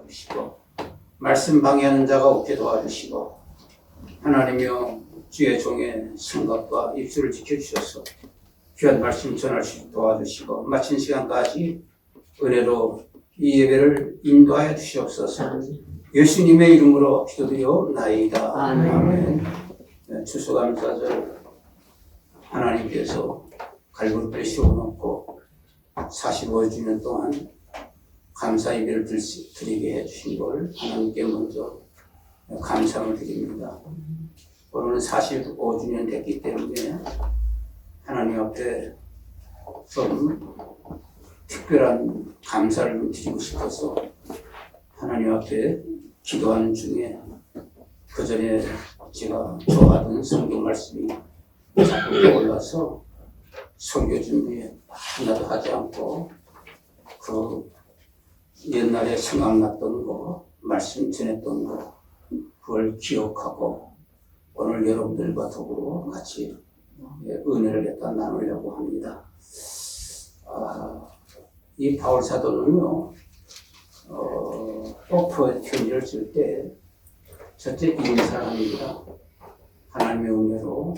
도와주시고 말씀 방해하는 자가 없게 도와주시고 하나님이여 주의 종의 생각과 입술을 지켜주셔서 귀한 말씀 전할 수 있도록 도와주시고 마친 시간까지 은혜로 이 예배를 인도하여 주시옵소서. 예수님의 이름으로 기도드리옵나이다. 아멘. 추수감사절 하나님께서 갈무리를 씌워놓고 45주년 동안 감사 예배를 드리게 해주신 걸 하나님께 먼저 감사를 드립니다. 오늘은 45주년 됐기 때문에 하나님 앞에 좀 특별한 감사를 드리고 싶어서 하나님 앞에 기도하는 중에 그 전에 제가 좋아하던 성경 말씀이 자꾸 떠올라서 설교 준비에 하나도 하지 않고 그 옛날에 생각났던 거, 말씀 전했던 거 그걸 기억하고 오늘 여러분들과 더불어 같이 은혜를 갖다 나누려고 합니다. 이 바울 사도는요, 오프의 편지를 쓸 때 첫째 인사합니다. 하나님의 은혜로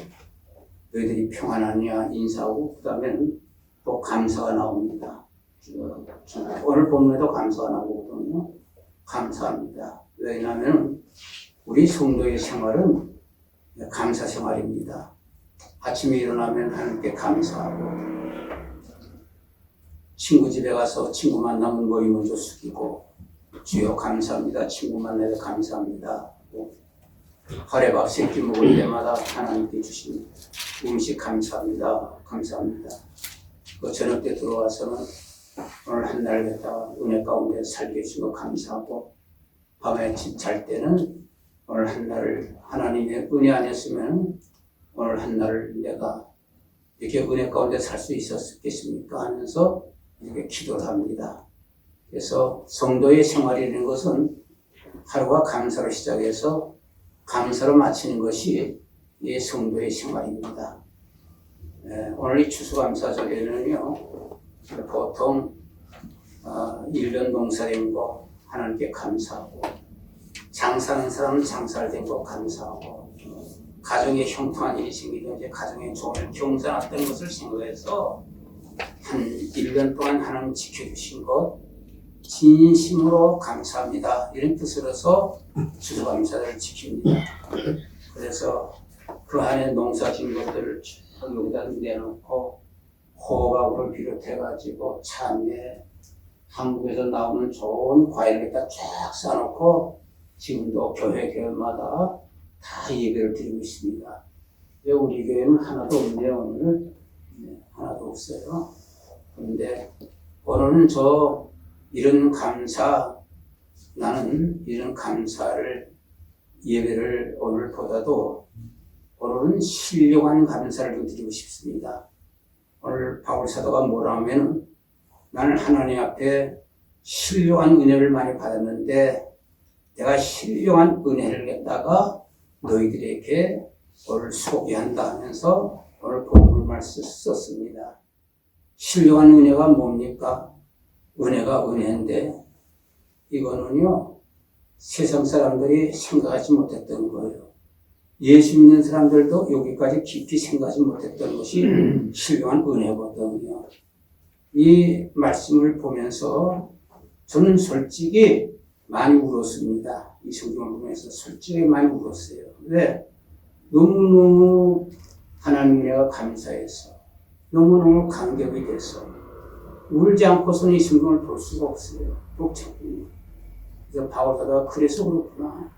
너희들이 평안하냐 인사하고 그 다음에는 또 감사가 나옵니다. 오늘 본문에도 감사가 나오거든요. 감사합니다. 왜냐하면 우리 성도의 생활은 감사 생활입니다. 아침에 일어나면 하나님께 감사하고 친구 집에 가서 친구 만나면 머리 먼저 숙이고 주여 감사합니다. 친구 만나서 감사합니다. 카레밥 세끼 먹을 때마다 하나님께 주신 음식 감사합니다. 감사합니다. 그 저녁 때 들어와서는 오늘 한 날 갖다가 은혜 가운데 살게 해주신 거 감사하고 밤에 잘 때는 오늘 한 날을 하나님의 은혜 안이었으면 오늘 한 날을 내가 이렇게 은혜 가운데 살 수 있었겠습니까 하면서 이렇게 기도를 합니다. 그래서 성도의 생활이라는 것은 하루가 감사로 시작해서 감사로 마치는 것이 이 성도의 생활입니다. 오늘 이 추수감사절에는요, 보통 1년 농사된 거 하나님께 감사하고 장사하는 사람은 장사를 된 거 감사하고 가정에 형통한 일이 생기면 이제 가정에 좋은 경사났던 것을 생각해서 한 1년 동안 하나님 지켜주신 것 진심으로 감사합니다. 이런 뜻으로서 추수감사를 지킵니다. 그래서 그 안에 농사진 것들을 여기다 내놓고 호박을 비롯해가지고 참외, 한국에서 나오는 좋은 과일을 다 쫙 싸놓고 지금도 교회마다 다 예배를 드리고 있습니다. 우리 교회는 하나도 없네요. 오늘 하나도 없어요. 그런데 오늘은 이런 감사, 나는 이런 감사를 예배를 오늘보다도 오늘은 신령한 감사를 드리고 싶습니다. 오늘 바울 사도가 뭐라 하면 나는 하나님 앞에 신령한 은혜를 많이 받았는데 내가 신령한 은혜를 갖다가 너희들에게 오늘 소개한다 하면서 오늘 본문 말씀 썼습니다. 신령한 은혜가 뭡니까? 은혜가 은혜인데 이거는요 세상 사람들이 생각하지 못했던 거예요. 예수 믿는 사람들도 여기까지 깊이 생각하지 못했던 것이 신령한 은혜거든요. 이 말씀을 보면서 저는 솔직히 많이 울었습니다. 이 성경을 보면서 솔직히 많이 울었어요. 왜? 너무너무 하나님 은혜가 감사해서 너무너무 감격이 돼서 울지 않고서는 이 성경을 볼 수가 없어요. 독창입니다. 그래서 바울 사도가 그래서 그렇구나.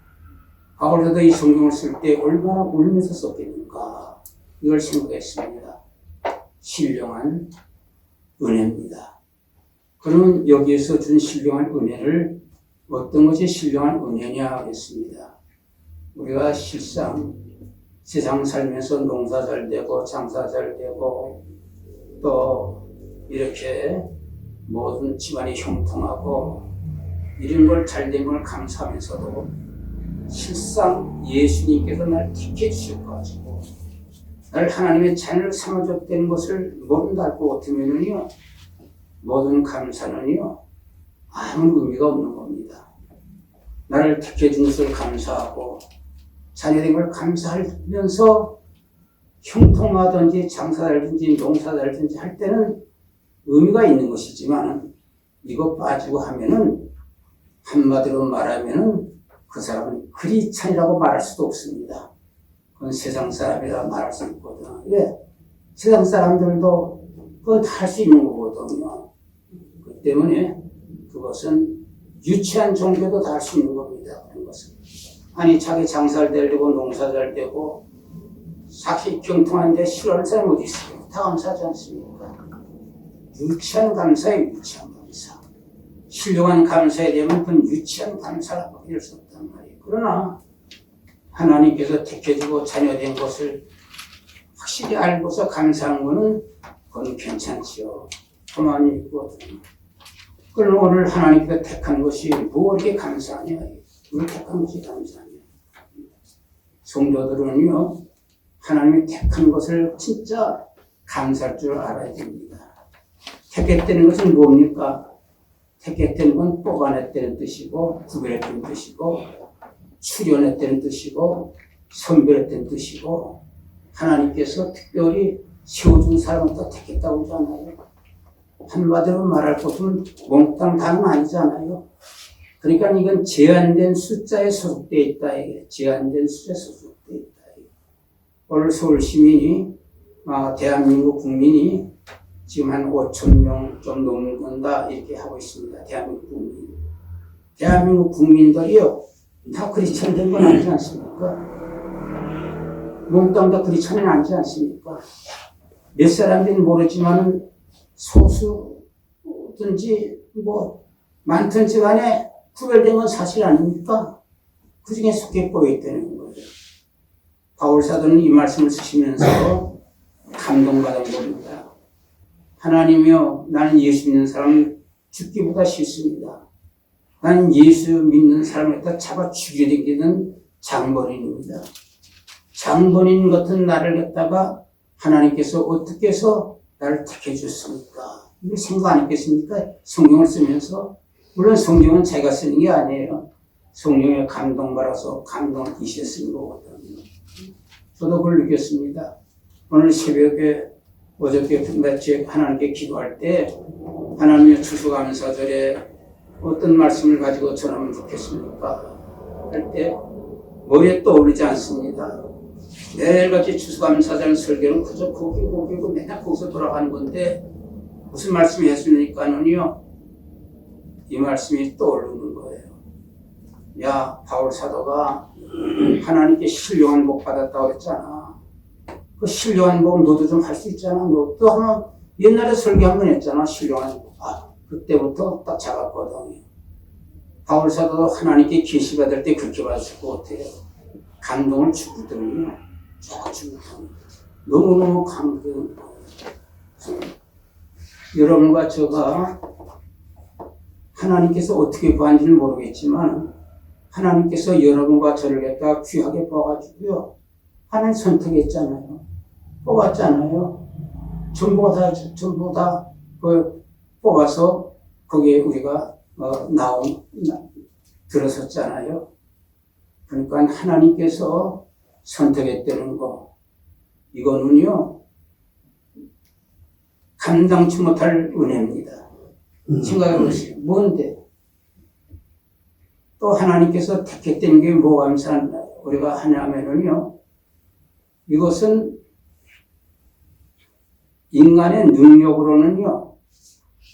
바울 사도가 이 성경을 쓸 때 얼마나 울면서 썼겠는가 이걸 생각했습니다. 신령한 은혜입니다. 그러면 여기에서 준 신령한 은혜를 어떤 것이 신령한 은혜냐 하겠습니다. 우리가 실상 세상 살면서 농사 잘 되고 장사 잘 되고 또 이렇게 모든 집안이 형통하고 이런 걸 잘된 걸 감사하면서도 실상 예수님께서 날 택해 주셔가지고 나를 하나님의 자녀를 삼아줬다는 것을 모른다 할 것 같으면요 모든 감사는요 아무 의미가 없는 겁니다. 나를 택해준 것을 감사하고 자녀된 걸 감사하면서 형통하든지 장사달든지 농사달든지 할 때는 의미가 있는 것이지만 이거 빠지고 하면은 한마디로 말하면은 그 사람은 크리스찬이라고 말할 수도 없습니다. 그건 세상 사람이라 말할 수 있거든. 왜? 세상 사람들도 그건 다 할 수 있는 거거든요. 그 때문에 그것은 유치한 종교도 다 할 수 있는 겁니다. 그런 것은. 아니 자기 장사를 잘 되고 농사 잘 되고 사실 경통하는데 싫어하는 사람이 어디 있어요? 다 감사하지 않습니까? 유치한 감사에 유치한 감사. 신령한 감사에 대한 그건 유치한 감사라고 할 수 없단 말이에요. 그러나 하나님께서 택해주고 자녀된 것을 확실히 알고서 감사한 거는 그건 괜찮지요. 그만이 있거든요. 그럼 오늘 하나님께서 택한 것이 뭐에 감사하냐? 우리 택한 것이 감사하냐? 성도들은요, 하나님이 택한 것을 진짜 감사할 줄 알아야 됩니다. 택했다는 것은 뭡니까? 택했다는 건 뽑아냈다는 뜻이고, 구별했다는 뜻이고, 출연했다는 뜻이고, 선별했다는 뜻이고, 하나님께서 특별히 세워준 사람을 또 택했다고 하잖아요. 한마디로 말할 것은 몽땅 다는 아니잖아요. 그러니까 이건 제한된 숫자에 소속되어 있다. 제한된 숫자에 소속되어 있다. 오늘 서울 시민이, 대한민국 국민이 지금 한 5천 명 좀 넘는다 이렇게 하고 있습니다. 대한민국 국민. 대한민국 국민들이요. 다 크리스천 된 건 아니지 않습니까? 몽땅 다 크리스천은 아니지 않습니까? 몇 사람들은 모르지만은 소수든지 뭐 많든지 간에 구별된 건 사실 아닙니까? 그 중에 속해 보여 있다는 거예요. 바울 사도는 이 말씀을 쓰시면서 감동받은 겁니다. 하나님이여, 나는 예수 믿는 사람 죽기보다 싫습니다. 나는 예수 믿는 사람을 갖다 잡아 죽여 당기는 장본인입니다. 장본인 같은 나를 갖다가 하나님께서 어떻게 해서 나를 택해 주셨습니까? 이걸 생각 안 했겠습니까? 성경을 쓰면서. 물론 성경은 제가 쓰는 게 아니에요. 성령의 감동받아서 감동을 이시에 쓰는 거거든요. 저도 그걸 느꼈습니다. 오늘 새벽에 어저께 며칠 하나님께 기도할 때 하나님의 추수감사절에 어떤 말씀을 가지고 전하면 좋겠습니까? 할 때 머리에 떠오르지 않습니다. 매일같이 추수감사절 설교는 그저 거기고 맨날 거기서 돌아가는 건데 무슨 말씀을 했습니까는요? 이 말씀이 떠오르는 거예요. 야, 바울 사도가 하나님께 신령한 복 받았다고 그랬잖아. 그 신령한 복 너도 좀 할 수 있잖아. 너도 하면 옛날에 설교 한 번 했잖아. 신령한 복. 그때부터 딱 잡았거든요. 바울 사도도 하나님께 계시받을 때 그렇게 받았을 것 같아요. 감동을 주거든요. 너무너무 감동. 여러분과 제가 하나님께서 어떻게 보았는지는 모르겠지만 하나님께서 여러분과 저를 갖다 귀하게 뽑아가지고요. 하나님 선택했잖아요. 뽑았잖아요. 전부 다 뽑아서 거기에 우리가 들어섰잖아요. 그러니까 하나님께서 선택했다는 거, 이거는요, 감당치 못할 은혜입니다. 생각해보세요. 뭔데? 또 하나님께서 택했다는 게 뭐가 감사한 우리가 하냐면요, 이것은 인간의 능력으로는요,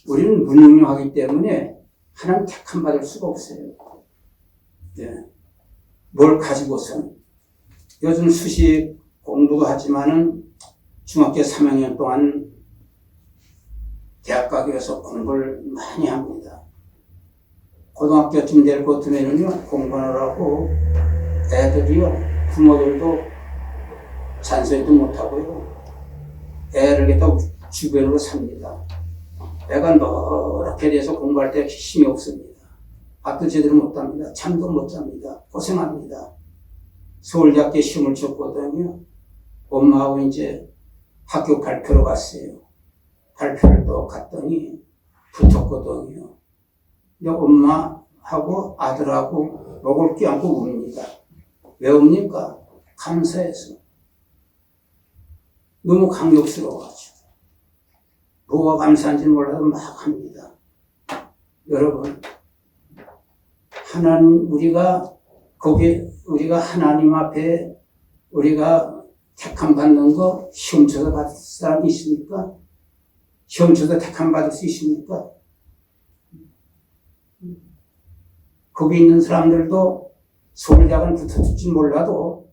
우리는 무능력하기 때문에 하나님 택함 받을 수가 없어요. 네. 뭘 가지고선 요즘 수시 공부도 하지만은 중학교 3학년 동안 대학 가기 위해서 공부를 많이 합니다. 고등학교쯤 될 것 같으면은요, 공부하느라고 애들이요, 부모들도 잔소리도 못하고요, 애를 갖다 주변으로 삽니다. 애가 노랗게 돼서 공부할 때 힘이 없습니다. 밥도 제대로 못 합니다. 잠도 못 잡니다. 고생합니다. 서울대학교 시험을 쳤거든요. 엄마하고 이제 학교 발표로 갔어요. 발표를 또 갔더니 붙었거든요. 근데 엄마 하고 아들하고 목을 껴안고 웁니다. 왜 웁니까? 감사해서. 너무 감격스러워가지고. 뭐가 감사한지 몰라도 막 합니다. 여러분, 하나님, 우리가 하나님 앞에 우리가 택함 받는 거 시험 쳐서 받을 사람이 있습니까? 시험 쳐서 택함 받을 수 있습니까? 거기 있는 사람들도 서울대학은 붙어줄지 몰라도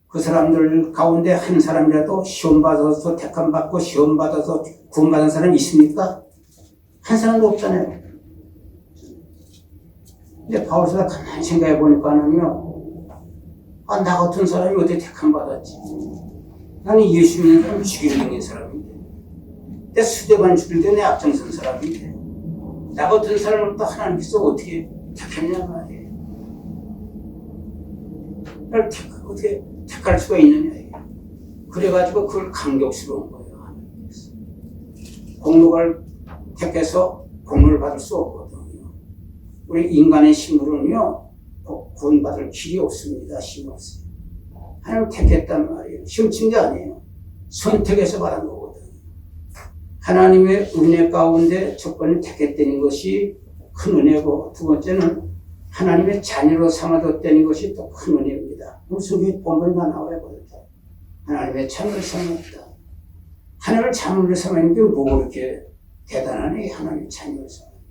그 사람들 가운데 한 사람이라도 시험 받아서 택함 받고 시험 받아서 구원받은 사람이 있습니까? 한 사람도 없잖아요. 근데 바울사가 가만히 생각해 보니까는요, 나 같은 사람이 어디 택함 받았지? 나는 예수 믿는 사람 죽이려 있는 사람인데, 내 수대반 죽일 때 내 앞장선 사람인데, 나 같은 사람을 또 하나님께서 어떻게 택했냐 말이에요. 나를 어떻게 택할 수가 있느냐. 그래가지고 그걸 감격스러운 거예요. 하나님께서. 공로를 택해서 공로를 받을 수 없거든요. 우리 인간의 힘으로는요, 구원받을 길이 없습니다. 힘 없어요. 하나님 택했단 말이에요. 시험 친 게 아니에요. 선택해서 받은 거거든요. 하나님의 은혜 가운데 첫 번째 택했다는 것이 큰 은혜고, 두 번째는 하나님의 자녀로 삼아뒀다는 것이 또 큰 은혜입니다. 무슨 본문이 다 나와요. 하나님의 자녀를 삼았다. 하나님을 자녀로 삼는 게 뭐가 그렇게 대단하네. 하나님의 자녀를 삼는 게.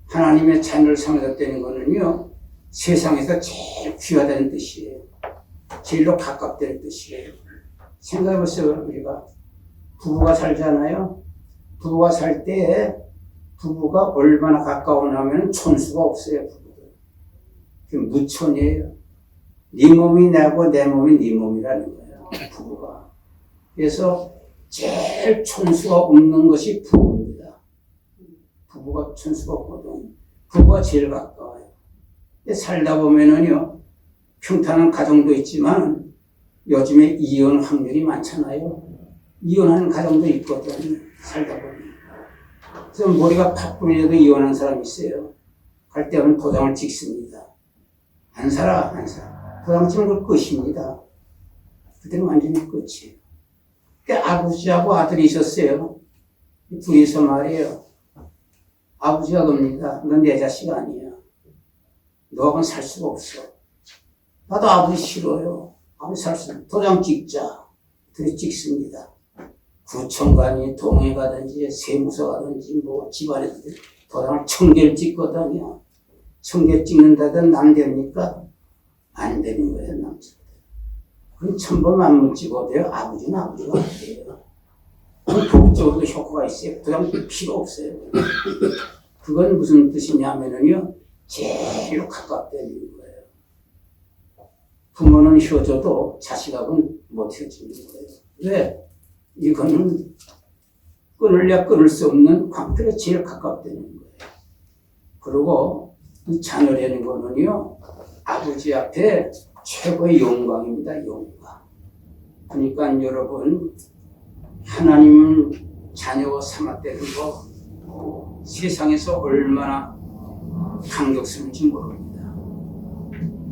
하나님의 자녀를 삼아뒀다는 거는요, 세상에서 제일 귀하다는 뜻이에요. 제일로 가깝다는 뜻이에요. 생각해보세요. 우리가 부부가 살잖아요. 부부가 살 때 부부가 얼마나 가까우냐면 촌수가 없어요. 부부들. 무촌이에요. 네 몸이 나고 내 몸이 네 몸이라는 거예요. 부부가. 그래서 제일 촌수가 없는 것이 부부입니다. 부부가 촌수가 없거든. 부부가 제일 가까워요. 살다 보면은요, 평탄한 가정도 있지만 요즘에 이혼 확률이 많잖아요. 이혼하는 가정도 있거든요. 살다 보면. 그래서 머리가 팥불이라도 이혼한 사람이 있어요. 갈 때 하면 도장을 찍습니다. 안 살아. 도장 찍는 걸 끝입니다. 그때는 완전히 끝이에요. 아버지하고 아들이 있었어요. 둘이서 말이에요. 아버지가 겁니다. 넌 내 자식 아니야. 너하고는 살 수가 없어. 나도 아버지 싫어요. 아버지 살 수 없어. 도장 찍자. 둘이 찍습니다. 구청관이 동에 가든지 세무서 가든지 뭐 집안에 도장을 1000개를 찍거든요. 1000개 찍는다든 안 됩니까? 안 되는 거예요. 남자들. 그럼 1000번 안 찍어도요. 아버지는 아버지가 안 돼요. 그럼 법적으로도 효과가 있어요. 도장 필요 없어요. 그건 무슨 뜻이냐면요. 제일 가깝다는 거예요. 부모는 헤어져도 자식하고는 못 헤어지는 거예요. 왜? 이거는 끊을래 끊을 수 없는 관계가 제일 가깝다는 거예요. 그리고 이 자녀라는 거는요, 아버지 앞에 최고의 영광입니다. 영광. 그러니까 여러분, 하나님 자녀 삼았다는 거 세상에서 얼마나 감격스러운지 모릅니다.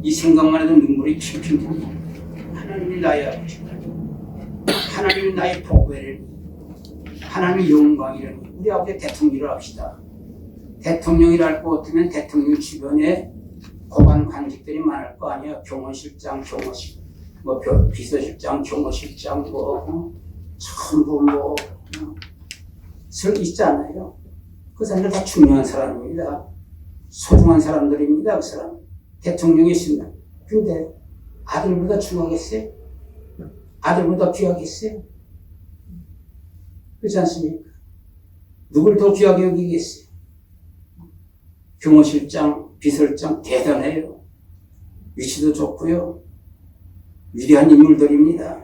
이 생각만 해도 눈물이 핑핑 듭니다. 하나님이 나의 아버지다. 하나님이 나의 복배를, 하나님의 영광이라는, 우리 아버지 대통령이라 합시다. 대통령이라 것 같으면 대통령 주변에 고관 관직들이 많을 거 아니에요. 경호실장, 뭐 비서실장, 경호실장, 전부 있잖아요. 그 사람들 다 중요한 사람입니다. 소중한 사람들입니다. 그 사람. 대통령이 있습니다. 근데 아들보다 중요하겠어요? 아들보다 귀하겠어요? 그렇지 않습니까? 누굴 더 귀하게 여기겠어요? 경호실장, 비서실장 대단해요. 위치도 좋고요. 위대한 인물들입니다.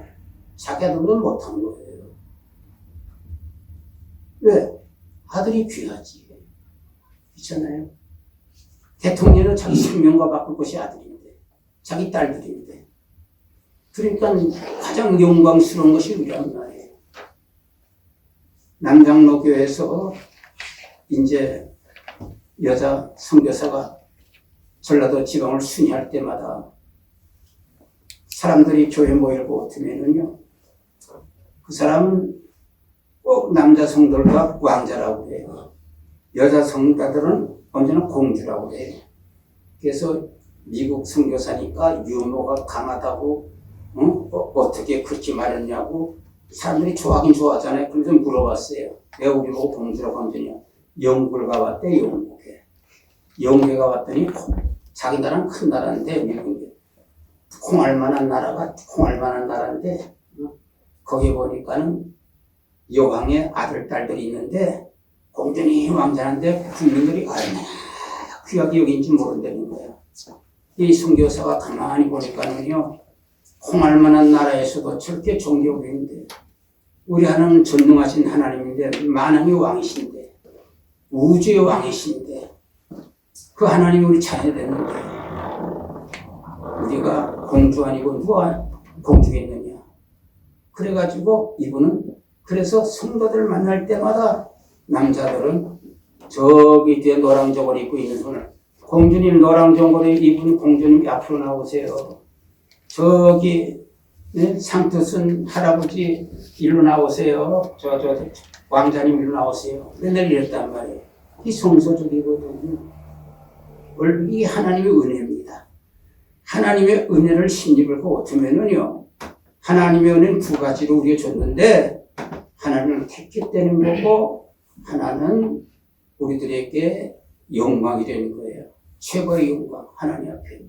자기 아들보다 못한 거예요. 왜? 아들이 귀하지. 그렇잖아요. 대통령은 자기 생명과 바꿀 것이 아들인데, 자기 딸들인데. 그러니까 가장 영광스러운 것이 우리란 말이에요. 남장로 교회에서 이제 여자 선교사가 전라도 지방을 순회할 때마다 사람들이 교회 모이고 같으면은요, 그 사람은 꼭 남자 성도들과 왕자라고 해요. 여자 성도들은 언제나 공주라고 해요. 그래서 미국 선교사니까 유머가 강하다고, 어떻게 그렇게 말했냐고 사람들이 좋아하긴 좋아하잖아요. 그래서 물어봤어요. 왜 우리 보고 공주라고 하더니 영국을 가봤대. 영국에 가봤더니 자기 나라는 큰 나라인데, 미국이 콩알 만한 나라인데, 거기 보니까는 여왕의 아들, 딸들이 있는데 공주님 왕자인데 국민들이 얼마나 귀하게 여긴지 모른다는 거예요. 이 선교사가 가만히 보니까는요, 콩알 만한 나라에서도 저렇게 존경되는데, 우리 하나님은 전능하신 하나님인데, 만왕의 왕이신데, 우주의 왕이신데, 그 하나님이 우리 자녀 되는데, 우리가 공주 아니고 누가 공주겠느냐. 그래가지고 이분은, 그래서 성도들 만날 때마다 남자들은 저기 뒤에 노랑 저고리 입고 있는 분을, 공주님 노랑 저고리 입은 공주님 앞으로 나오세요. 저기 상투쓴 할아버지 일로 나오세요. 저 왕자님 일로 나오세요. 맨날 이랬단 말이에요. 이 성소적이거든요. 이 하나님의 은혜입니다. 하나님의 은혜를 신입을 하고 어쩌면은요, 하나님의 은혜는 두 가지로 우리가 줬는데, 하나님을 택기 때는 거고, 하나는 우리들에게 영광이 되는 거예요. 최고의 영광, 하나님 앞에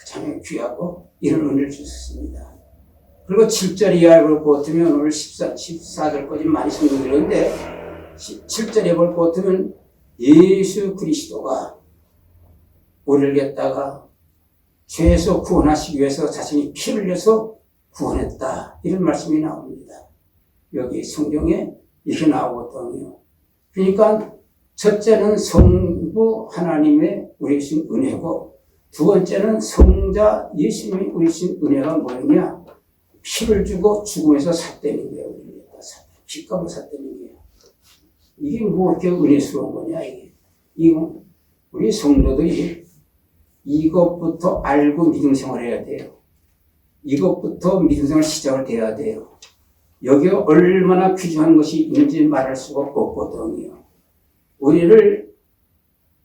참 귀하고 이런 은혜를 주셨습니다. 그리고 7절 이하에 볼 것 같으면, 오늘 14절까지 많이 성경드렸는데 7절에 볼 것 같으면 예수 그리스도가 우리를 갖다가 죄에서 구원하시기 위해서 자신이 피를 흘려서 구원했다, 이런 말씀이 나옵니다. 여기 성경에 이렇게 나오거든요. 그러니까 첫째는 성부 하나님의 우리 주신 은혜고, 두 번째는 성자 예수님이 우리 주신 은혜가 뭐냐? 피를 주고 죽음에서 샀다는 거예요. 피값을 샀다는 거예요. 이게 뭐 이렇게 은혜스러운 거냐, 이게. 이거 우리 성도들이 이것부터 알고 믿음 생활을 해야 돼요. 이것부터 믿음 생활 시작을 해야 돼요. 여기에 얼마나 귀중한 것이 있는지 말할 수가 없거든요. 우리를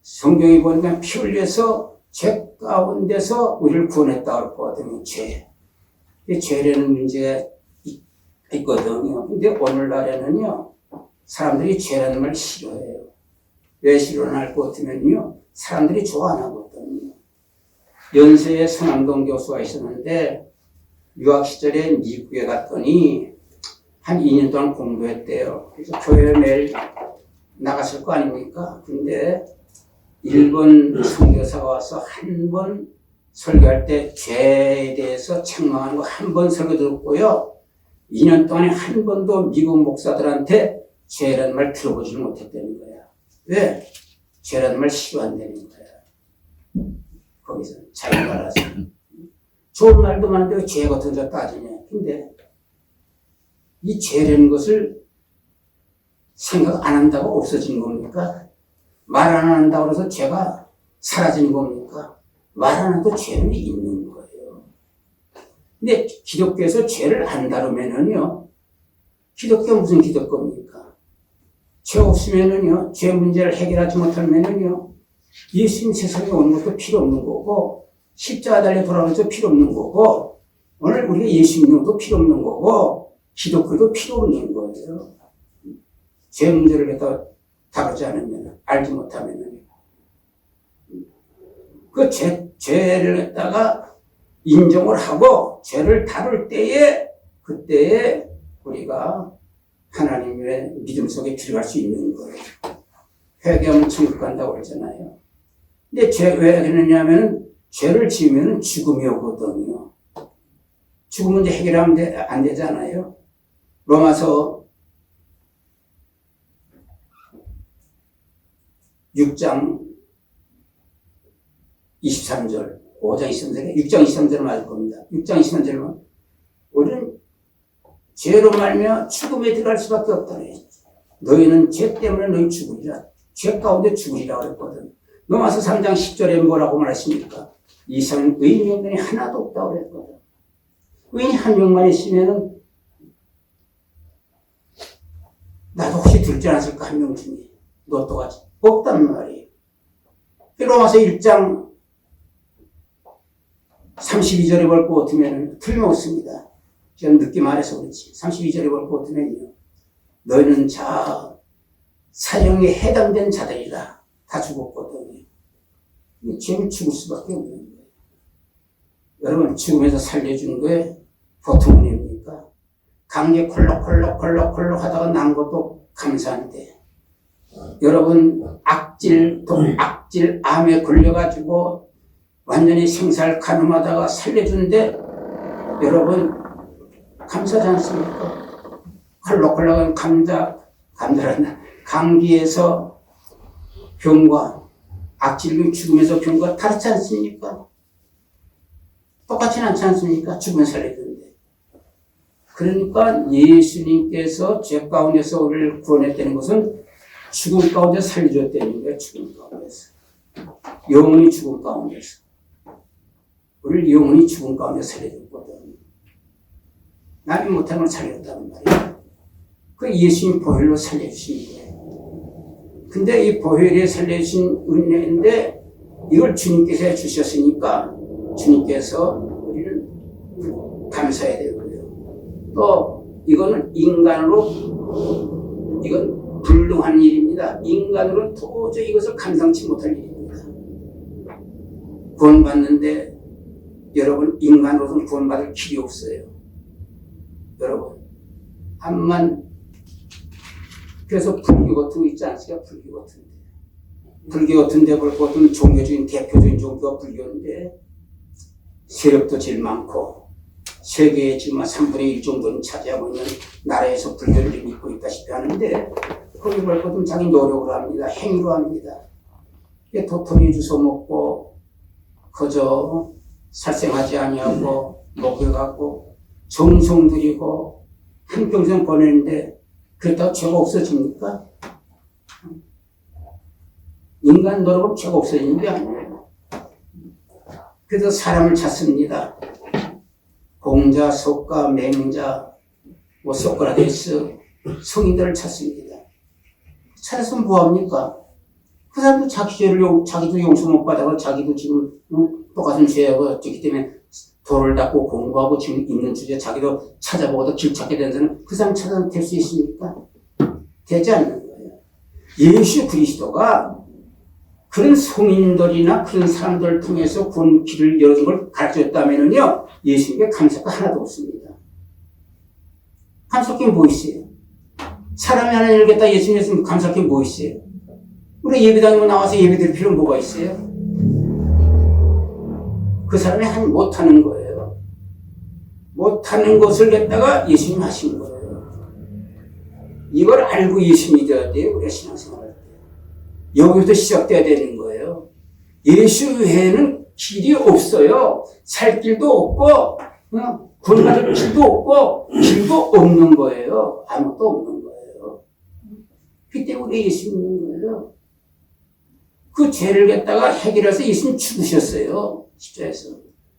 성경에 보니까 피 흘려서 죄 가운데서 우리를 구원했다고 하거든요. 죄라는 문제가 있거든요. 근데 오늘날에는요, 사람들이 죄라는 말 싫어해요. 왜 싫어할 것 같으면요, 사람들이 좋아 안 하거든요. 연세에 손남동 교수가 있었는데, 유학 시절에 미국에 갔더니 한 2년 동안 공부했대요. 그래서 교회에 매일 나갔을 거 아닙니까? 근데 일본 선교사가 와서 한 번 설교할 때 죄에 대해서 책망하는 거 한 번 설교 들었고요. 2년 동안에 한 번도 미국 목사들한테 죄라는 말 들어보지를 못했다는 거야. 왜? 죄라는 말 싫어한다는 거야. 거기서 자기 말아서. 좋은 말도 많은데 왜 죄 같은 거 따지냐. 근데 이 죄라는 것을 생각 안 한다고 없어지는 겁니까? 말 안 한다고 해서 죄가 사라지는 겁니까? 말 안 해도 죄는 있는 거예요. 근데 기독교에서 죄를 안 다루면은요, 기독교 무슨 기독교입니까? 죄 없으면은요, 죄 문제를 해결하지 못하면은요, 예수님 세상에 오는 것도 필요 없는 거고, 십자가 달려 돌아오는 것도 필요 없는 거고, 오늘 우리가 예수 믿는 것도 필요 없는 거고, 기독교도 필요 없는 거예요. 죄 문제를 갖다 다루지 않으면, 알지 못하면, 그 죄를 갖다가 인정을 하고, 죄를 다룰 때에, 그때에 우리가 하나님의 믿음 속에 들어갈 수 있는 거예요. 회개하면 천국 간다고 그러잖아요. 근데 왜 그러냐면, 죄를 지으면 죽음이 오거든요. 죽으면 이제 해결하면 안 되잖아요. 로마서 6장 23절, 5장 23절에 6장 23절을 맞을 겁니다. 6장 23절은 우리는 죄로 말며 죽음에 들어갈 수밖에 없다. 너희는 죄 때문에 너희 죽으리라. 죄 가운데 죽으리라 그랬거든. 로마서 3장 10절에 뭐라고 말하십니까? 이 세상에 의인이 없느니 하나도 없다고 그랬거든. 의인이 한 명만 있으면은 나도 혹시 들지 않았을까 한 명 중에 로또가 없단 말이에요. 로마서 1장 32절에 볼 것 같으면 틀림없습니다. 지금 늦게 말해서 그렇지. 32절에 볼 것 같으면요. 너희는 사형에 해당된 자들이다. 다 죽었거든요. 죄는 죽을 수밖에 없는 거예요. 여러분 죽으면서 살려준 거에 보통 은혜입니까? 강에 콜록콜록 하다가 난 것도 감사한데 여러분 악질 암에 걸려가지고 완전히 생살 가늠하다가 살려준데 여러분 감사하지 않습니까? 콜록콜록은 감자란다. 감기에서 병과 악질로 죽으면서 병과 다르지 않습니까? 똑같지는 않지 않습니까? 죽으면 살려주는데. 그러니까 예수님께서 죄 가운데서 우리를 구원했다는 것은 죽음 가운데 살려줬다는 거예요. 죽음 가운데서. 영원히 죽음 가운데서. 우리를 영원히 죽음 가운데 살려줬거든. 남이 못한 걸 살려줬다는 말이에요. 그 예수님 보혈로 살려주신 거예요. 근데 이 보혈에 살려주신 은혜인데 이걸 주님께서 해주셨으니까 주님께서 우리를 감사해야 되고요. 또 이거는 인간으로 이건 불능한 일입니다. 인간으로는 도저히 이것을 감당치 못할 일입니다. 구원받는데 여러분 인간으로는 구원받을 길이 없어요. 여러분 암만 그래서 불교 같은 거 있지 않습니까? 불교 같은데. 불교 같은데 볼 것 같은 종교적인 대표적인 종교가 불교인데 세력도 제일 많고 세계의 지금 3분의 1 정도는 차지하고 있는 나라에서 불교를 믿고 있다시피 하는데 거기 볼 것은 자기 노력으로 합니다. 행위로 합니다. 도토리 주워 먹고 그저 살생하지 아니하고 먹여갖고 정성 들이고 한평생 보내는데 그렇다고 죄가 없어집니까? 인간 노력은 죄가 없어지는 게 아니에요. 그래서 사람을 찾습니다. 공자, 석가, 맹자, 소크라테스, 성인들을 찾습니다. 찾아서 뭐합니까? 그 사람도 자기 죄를 자기도 용서 못 받아서 자기도 지금 똑같은 죄하고 있기 때문에 돌을 닦고 공부하고 지금 있는 주제 자기도 찾아보고도 길 찾게 되는 사람은 그 사람 찾아도 될 수 있습니까? 되지 않는 거예요. 예수 그리스도가 그런 성인들이나 그런 사람들을 통해서 구원 길을 열어준 걸 가르쳤다면요, 예수님께 감사가 하나도 없습니다. 감사할 게 뭐 있어요? 사람이 하나 열겠다 예수님 했으면 감사할 게 뭐 있어요? 우리 예배당에 나와서 예배 드릴 필요는 뭐가 있어요? 그 사람이 못하는 거예요. 못하는 것을 갖다가 예수님 하신 거예요. 이걸 알고 예수 믿어야 돼요. 우리가 신앙생활할 때. 여기부터 시작돼야 되는 거예요. 예수 외에는 길이 없어요. 살 길도 없고 구원받을 길도 없고 길도 없는 거예요. 아무것도 없는 거예요. 그때 우리가 예수 믿는 거예요. 그 죄를 갖다가 해결해서 예수님 죽으셨어요. 십자에서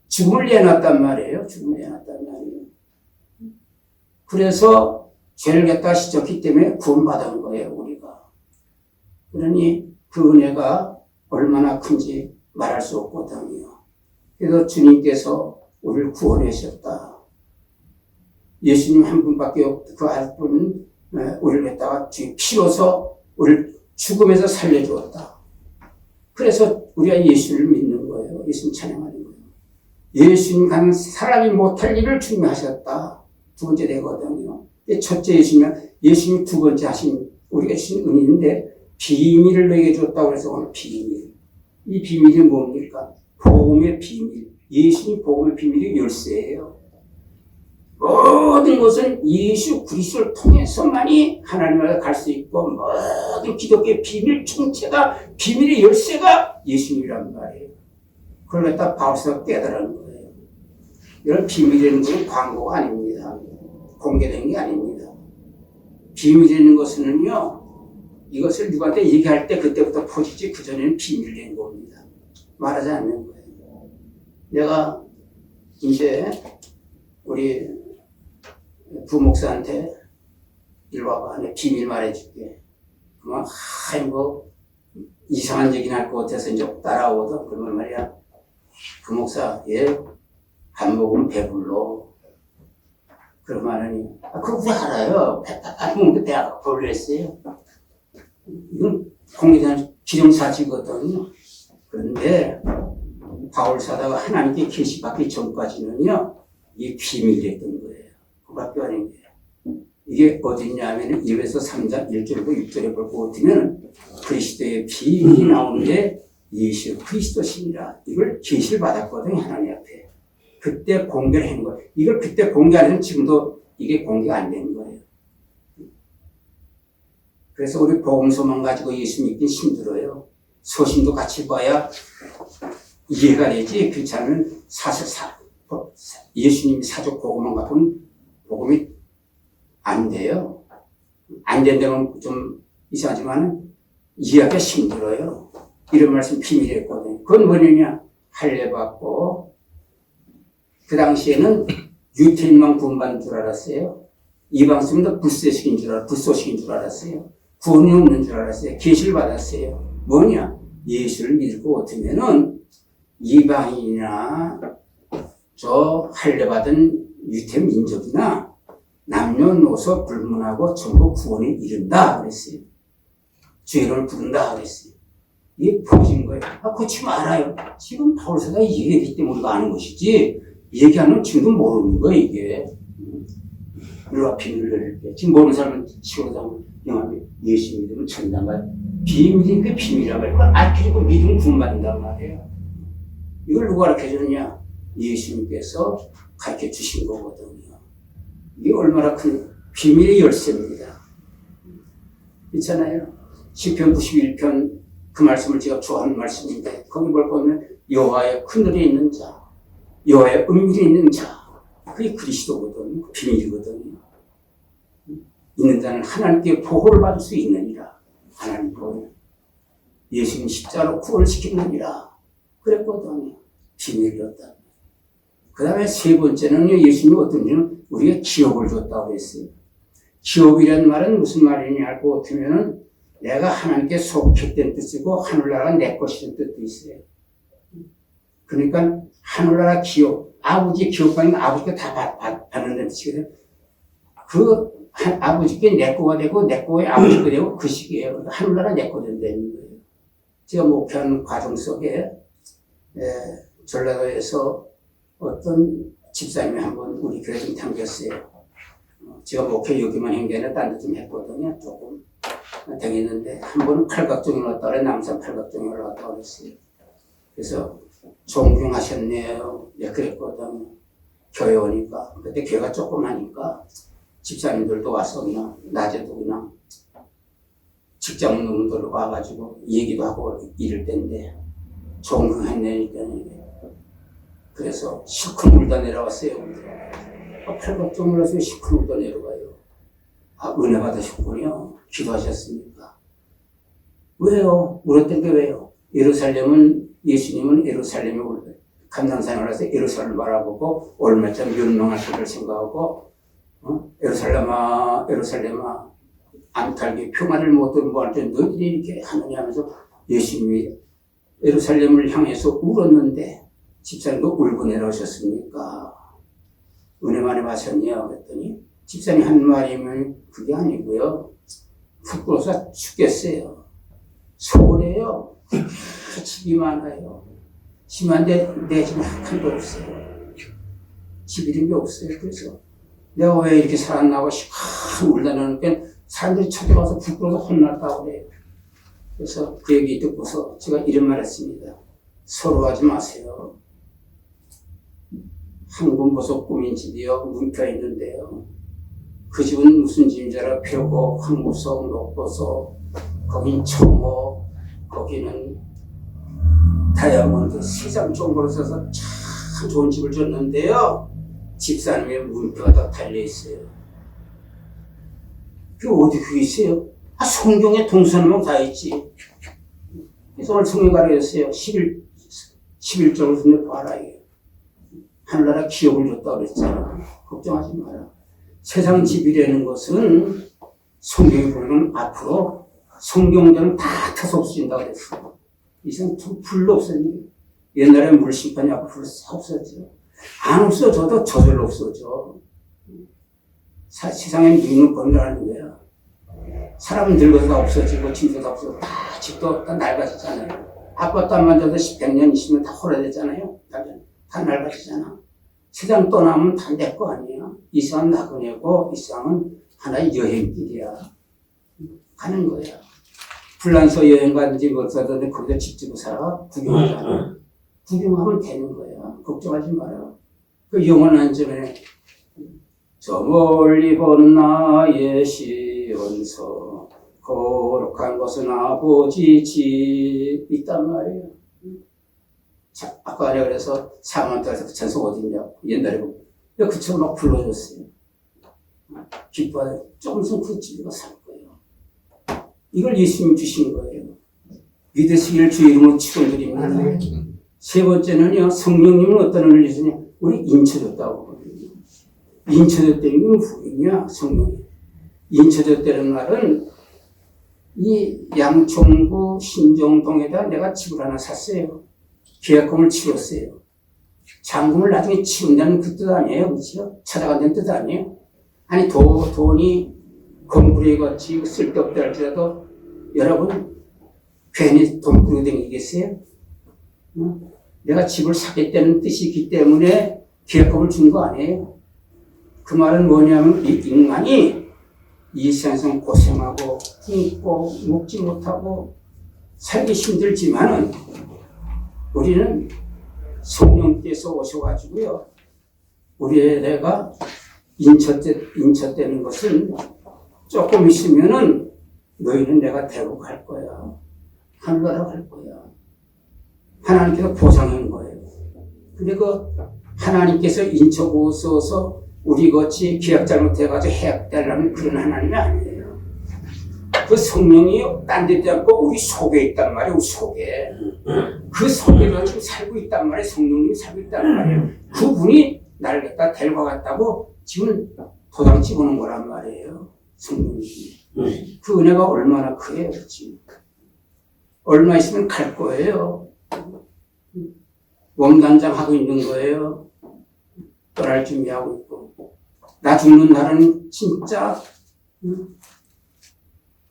죽음을 내놨단 말이에요. 죽음을 내놨단 말이에요. 그래서 죄를 갖다가 씻었기 때문에 구원받은 거예요. 우리가. 그러니 그 은혜가 얼마나 큰지 말할 수 없거든요. 그래서 주님께서 우리를 구원하셨다. 예수님 한 분밖에 그 할 분 우리를 갖다가 주의 피로서 우리를 죽음에서 살려주었다. 그래서 우리가 예수를 믿는 거예요. 예수님 찬양하는 거예요. 예수님 가는 사람이 못할 일을 주님이 하셨다. 두 번째 되거든요. 첫째 예수님 두 번째 하신 우리가 주신 은혜인데 비밀을 너에게 줬다고 해서 오늘 비밀. 이 비밀이 뭡니까? 복음의 비밀. 예수님 복음의 비밀이 열쇠예요. 모든 것은 예수 그리스도를 통해서만이 하나님을 갈 수 있고 모든 기독교의 비밀 총체가 비밀의 열쇠가 예수님이란 말이에요. 그걸 갖다 바울서가 깨달은 거예요. 이런 비밀이라는 것은 광고가 아닙니다. 공개된 게 아닙니다. 비밀이라는 것은요 이것을 누구한테 얘기할 때 그때부터 퍼지지 그전에는 비밀된 겁니다. 말하지 않는 거예요. 내가 이제 우리 부목사한테 이리 와봐. 내 비밀 말해줄게. 그러면 뭐 이상한 얘기 날 것 같아서 이제 따라오거든. 그러면 말이야. 부목사, 얘 밥 먹으면 배불러. 그러면 그거 왜 알아요? 밥 먹는데 배가 불렀어요. 이건 공개된 기정사실거든요. 그런데 바울 사도가 하나님께 계시받기 전까지는요, 이게 비밀이었던 거예요. 그밖에 아닌 거예요. 이게 어딨냐면 에베소 3장 1절과 6절에 보고 보면 그리스도의 비밀이 나오는데 예수 그리스도시니라. 이걸 계시를 받았거든요, 하나님 앞에. 그때 공개를 한 거예요. 이걸 그때 공개 안 해서 지금도 이게 공개가 안 되는 거예요. 그래서 우리 복음서만 가지고 예수 믿긴 힘들어요. 서신도 같이 봐야 이해가 되지. 그렇지 않으면 예수님 사적 복음만 갖고는 복음이 안 돼요. 안 된다면 좀 이상하지만 이해하기가 힘들어요. 이런 말씀 비밀이었거든요. 그건 뭐냐면 할례 받고 그 당시에는 유태인만 구원받는 줄 알았어요. 이방인도 불소식인 줄 알았어요. 구원이 없는 줄 알았어요. 계시를 받았어요. 뭐냐? 예수를 믿고 어쩌면은 이방인이나 저 할례받은 유태 민족이나 남녀노소 불문하고 전부 구원에 이른다 그랬어요. 죄를 부른다 그랬어요. 이게 보여진 거예요. 그렇지 말아요. 지금 바울사가 얘기했기 때문에 우리가 아는 것이지 얘기하는 지금도 모르는 거예요, 이게. 이리와 비밀을 내릴게. 지금 모르는 사람은 치고도 영하면 예수 믿으면 천당 가요. 비밀이 그 비밀이라고 해요. 그걸 알려주고 믿으면 구원받는단 말이에요. 이걸 누가 가르쳐 줬냐? 예수님께서 가르쳐 주신 거거든요. 이게 얼마나 큰 비밀의 열쇠입니다. 있잖아요. 시편 91편 그 말씀을 제가 좋아하는 말씀인데 거기 뭘 보면 여호와의 그늘에 있는 자, 여호와의 은밀에 있는 자, 그게 그리스도거든요. 그 비밀이거든요. 있는 자는 하나님께 보호를 받을 수 있느니라. 하나님 보호. 예수님 십자가로 구원시키느니라. 그랬거든요. 비밀이었다. 그 다음에 세 번째는요, 예수님이 어떤 분은 우리가 기업을 줬다고 했어요. 기업이라는 말은 무슨 말이냐 알고 보면은 내가 하나님께 속했다는 뜻이고 하늘나라가 내 것이라는 뜻도 있어요. 그러니까 하늘나라 기업, 아버지 기업방이 아버지가 다 받는다는 뜻이거든요. 그 아버지께 내 거가 되고 내 거에 아버지가 되고 그 식이에요. 하늘나라 내 거 된다는 거예요. 제가 목회하는 과정 속에 전라도에서 어떤 집사님이 한번 우리 교회 좀 당겼어요. 제가 목회 여기만 한 게 아니라 딴 데 좀 했거든요. 조금 당했는데 한 번은 팔각정에 올라갔다 그래. 남산 팔각정에 올라갔다 그랬어요. 그래서 존경하셨네요. 예, 그랬거든요. 교회 오니까. 그때 교회가 조그마니까 집사님들도 와서 그냥 낮에도 그냥 직장 놈들로 와가지고 얘기도 하고 이럴 때인데 존경했네니까. 그래서 시큰 울다 내려왔어요. 팔각정 올라서 시큰 울다 내려가요. 은혜 받으셨군요. 기도하셨습니까? 왜요? 울었던 게 왜요? 예수님은 예루살렘에 감난산에 올라서 예루살렘을 바라보고 얼마쯤 멸망할 것을 생각하고 예루살렘아 예루살렘아 암탈기 평안을 못 얻은 뭐할때 너희들이 이렇게 하느냐 하면서 예수님이 예루살렘을 향해서 울었는데 집사님도 울고 내려오셨습니까? 은혜 많이 받으셨냐 그랬더니 집사님 한 말이면 그게 아니고요. 부끄러워서 죽겠어요. 서울에요. 집이 많아요. 심한데 내 집은 한 칸도 없어요. 집 이런 게 없어요. 그래서 내가 왜 이렇게 살았나고 시큰 울다니까 사람들이 쳐다봐서 부끄러워서 혼났다고 그래요. 그래서 그 얘기 듣고서 제가 이런 말 했습니다. 서로 하지 마세요. 황금보석 꾸민 집이요. 문패 있는데요. 그 집은 무슨 집인 줄 알아? 표고, 황보석, 녹보석, 거긴 청호, 거기는 다이아몬드, 세상 정보로 써서 참 좋은 집을 줬는데요. 집사님의 문표가 다 달려있어요. 그게 어디 그게 있어요? 성경에 동서남북 다 있지. 그래서 오늘 성경 가르쳤어요. 11절을 듣는 봐라. 하늘나라 기업을 줬다 그랬잖아. 걱정하지 마라. 세상 집이라는 것은 성경에 보면 앞으로 성경자는 다 타서 없어진다 그랬어. 이상 불로 없어지니. 옛날에 물심판이 앞으로 불 없어져. 안 없어져도 저절로 없어져. 세상에 누구는 번다는 거야. 사람 늙어서 다 없어지고 짐도 다 없어지고 다 집도 다 낡아지잖아요. 아파트 안 만져도 100년, 20년 다 호래되잖아요. 다 낡아지잖아. 세상 떠나면 다 내 거 아니야. 이 세상은 나그네고 이 세상은 하나의 여행길이야. 가는 거야. 불란서 여행 가든지 못 가든지 거기다 집 짓고 살아. 구경하잖아. 구경하면 되는 거야. 걱정하지 마라. 그 영원한 점에 저 멀리 보는 나의 시온서 거룩한 것은 아버지 집 있단 말이에요. 자, 아까 내가 그래서 사만터에서 그 찬송 어딨냐 옛날에 그 친구 막 불러줬어요. 기뻐해. 조금 있으면 그 집에 살 거예요. 이걸 예수님 주신 거예요. 믿으시기를 주 이름으로 축원드립니다. 세 번째는요, 성령님은 어떤 은혜를 주시냐? 우리 인쳐줬다고 하거든요. 인쳐줬다는 게 뭐냐, 성령이. 인쳐줬다는 말은 이 양천구 신정동에다 내가 집을 하나 샀어요. 계약금을 치렀어요. 잔금을 나중에 치운다는 그 뜻 아니에요, 그렇죠? 찾아간다는 뜻 아니에요? 아니, 돈이 건물에 같이 쓸데없다 할지라도 여러분, 괜히 돈 부르고 다니겠어요? 내가 집을 사겠다는 뜻이 있기 때문에 계약금을 준 거 아니에요? 그 말은 뭐냐면 이 인간이 이 세상에서 고생하고 굶고 먹지 못하고 살기 힘들지만은 우리는 성령께서 오셔가지고요. 우리의 내가 인처되는 것은 조금 있으면은 너희는 내가 데리고 갈 거야. 하늘나라 갈 거야. 하나님께서 보장한 거예요. 근데 그 하나님께서 인처고 써서 우리 같이 계약 잘못해가지고 해약되려는 그런 하나님이 아니에요. 그 성령이 딴 데 있지 않고 우리 속에 있단 말이에요. 우리 속에. 그 속에서 지금 살고 있단 말이에요. 성령님이 살고 있단 말이에요. 그분이 나를 갖다 데리고 갔다고 지금 도장 찍어놓은 거란 말이에요. 성령님이. 그 은혜가 얼마나 크게요. 그렇지? 얼마 있으면 갈 거예요. 몸단장하고 있는 거예요. 떠날 준비하고 있고. 나 죽는 날은 진짜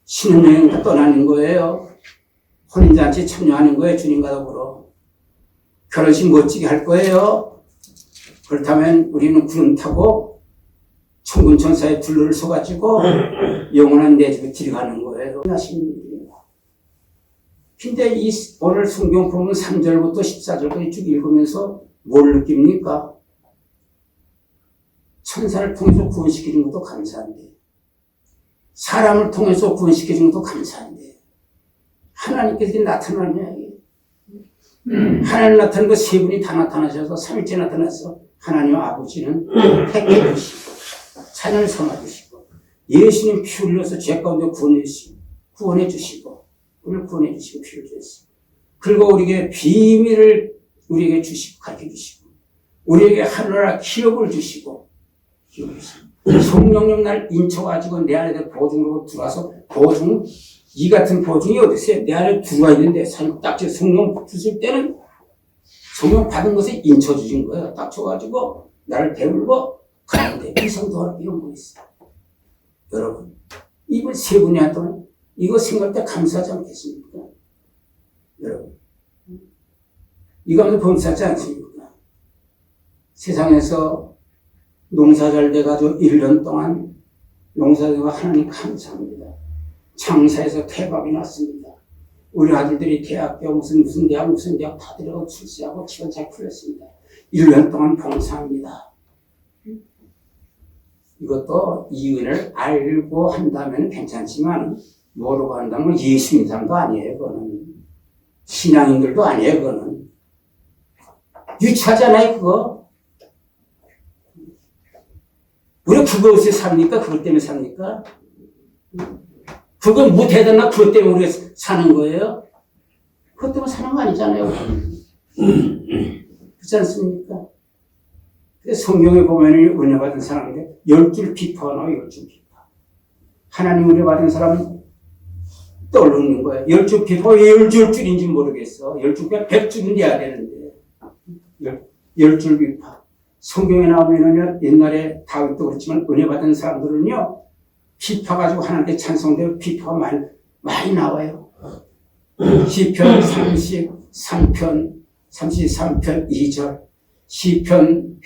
신혼여행 떠나는 거예요. 혼인잔치 참여하는 거예요. 주님과 더불어. 결혼식 멋지게 할 거예요. 그렇다면 우리는 구름 타고 천군천사의 둘러를 서가지고 영원한 내 집에 들어가는 거예요. 근데 이 오늘 성경 보면 3절부터 14절까지 쭉 읽으면서 뭘 느낍니까? 천사를 통해서 구원시키는 것도 감사한데, 사람을 통해서 구원시키는 것도 감사한데, 하나님께서 나타나냐, 이게. 하나님 나타나는 거 세 분이 다 나타나셔서, 3일째 나타나서, 하나님 아버지는 택해 주시고, 자녀를 삼아 주시고, 예수님 피 흘려서 죄 가운데 구원해 주시고, 우리를 구원해 주시고, 피를 주셨어요. 그리고 우리에게 비밀을 우리에게 주시고, 가르쳐 주시고, 우리에게 하늘나라 기업을 주시고, 성령님 날 인쳐가지고 내 안에 보증으로 들어와서 보증, 이 같은 보증이 어디 있어요? 내 안에 들어와 있는데 딱 성령 주실 때는 성령 받은 것에 인쳐주신 거예요. 딱 쳐가지고 나를 배울고 가는데 이성도 할 필요가 뭐 있어요? 여러분, 이번 세 분이 한동안 이거 생각할 때 감사하지 않겠습니까? 여러분, 이거 하면 범사하지 않습니까? 세상에서 농사 잘 돼가지고 1년 동안 농사되고 하나님 감사합니다. 창사에서 대박이 났습니다. 우리 아들들이 대학교 무슨 대학 다 들어가고 출세하고 치고 잘 풀렸습니다. 1년 동안 봉사합니다. 이것도 이 은혜를 알고 한다면 괜찮지만 모르고 한다면 예수 믿는 사람도 아니에요. 그거는 신앙인들도 아니에요. 그거는 유치하잖아요. 그거. 우리가 그것에 삽니까? 그것 때문에 삽니까? 그건 뭐 대단나 그것 때문에 우리가 사는 거예요? 그것 때문에 사는 거 아니잖아요. 그렇지 않습니까? 성경에 보면 은혜 받은 사람인데 10줄 비파가 나와요. 10줄 비파. 하나님 은혜 받은 사람은 떠오르는 거예요. 10줄 비파가 왜 10줄인지 모르겠어. 10줄이면 100줄은 돼야 되는데 10줄 비파. 성경에 나오면은요, 옛날에 다윗도 그렇지만 은혜 받은 사람들은요, 비파 가지고 하나님께 찬송되고 비파가 많이 나와요. 시편 33편 2절, 시편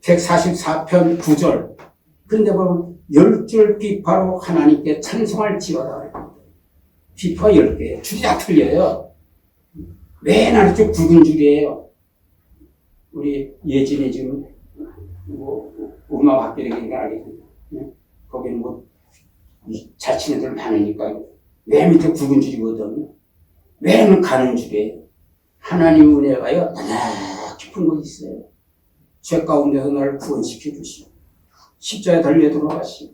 144편 9절. 그런데 보면 10줄 비파로 하나님께 찬송할지어다. 비파가 10개. 줄이 다 틀려요. 맨 아래쪽 굵은 줄이에요. 우리 예진이 지금 음악 학교라니까 알겠는데 거기는 자칭 애들 많으니까 맨 밑에 굵은 줄이거든요. 맨 가는 줄이에요. 하나님 은혜가요 너무 깊은 곳이 있어요. 죄 가운데서 나를 구원시켜 주시고 십자가에 달려 들어가시고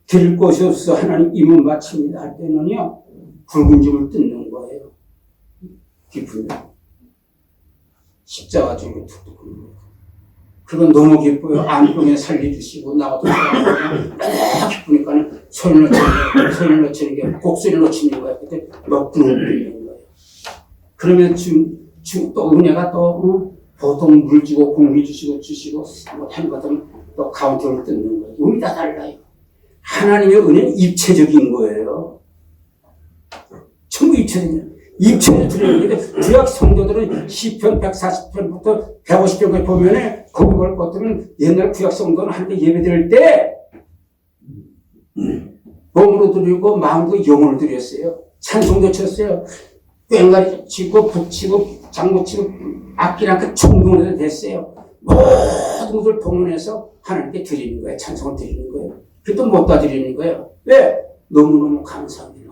드릴 곳이 없어 하나님 임은 마칩니다 할 때는요 굵은 줄을 뜯는 거예요. 깊은 줄. 십자가 쪽으로 툭툭 굽는 거예요. 그건 너무 기뻐요. 안병에 살려주시고 나가도 기쁘니까는 소리를 놓치는 게 곡소리를 놓치는 거예요. 그때 너무 울리는 거예요. 그러면 또 은혜가 또 보통 물 주고 공기 주시고 하는 것들은 또 카운터를 뜯는 거예요. 운이 다 달라요. 하나님의 은혜는 입체적인 거예요. 전부 입체적인 입체를 드리는데 구약 성도들은 시편 140편부터 150편까지 보면은 거기 볼 것들은 옛날 구약 성도는 한때 예배 드릴 때 몸으로 드리고 마음으로 영혼을 드렸어요. 찬송도 쳤어요. 꽹과리 치고 북치고 장구치고 악기랑 그 총동으로 됐어요. 모든 것을 동원해서 하나님께 드리는 거예요. 찬송을 드리는 거예요. 그것도 못 다 드리는 거예요. 왜? 너무너무 감사합니다.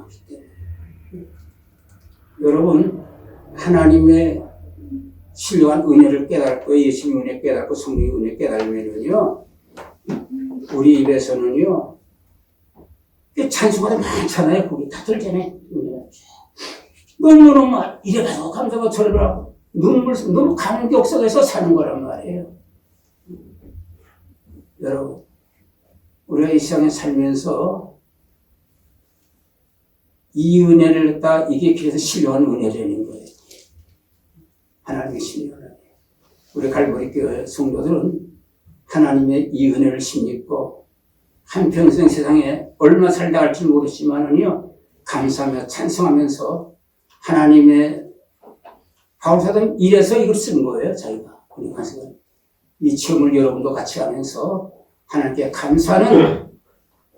여러분 하나님의 신령한 은혜를 깨닫고 예수님 은혜 깨닫고 성령의 은혜 깨달으면요 우리 입에서는요 찬송가도 많잖아요. 거기 다 들잖아요. 너무너무 이래가지고 감사하고 저래가지고 너무 감격 속에서 사는 거란 말이에요. 여러분 우리가 이 세상에 살면서 이 은혜를 갖다 이게 그래서 신령한 은혜라는 거예요. 하나님의 신령한 은혜. 우리 갈보리 교회 성도들은 하나님의 이 은혜를 힘입고 한평생 세상에 얼마 살다 갈지 모르지만은요 감사하며 찬송하면서 하나님의 바울사도는 이래서 이걸 쓴 거예요. 자기가 이 체험을 여러분도 같이 하면서 하나님께 감사하는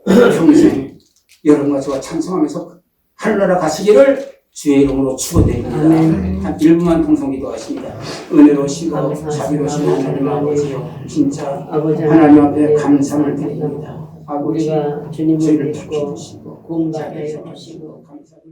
평생 여러분과 저와 찬송하면서 하늘나라 가시기를 주의 이름으로 축원드립니다. 한 1분만 통성기도 하십니다. 은혜로우시고 자비로우신 하나님 아버지 진짜 하나님 앞에 감사를 드립니다. 아버지 우리가 주님을 저희를 믿고 지켜주시고 구원받게 해 주시고 감사합니다.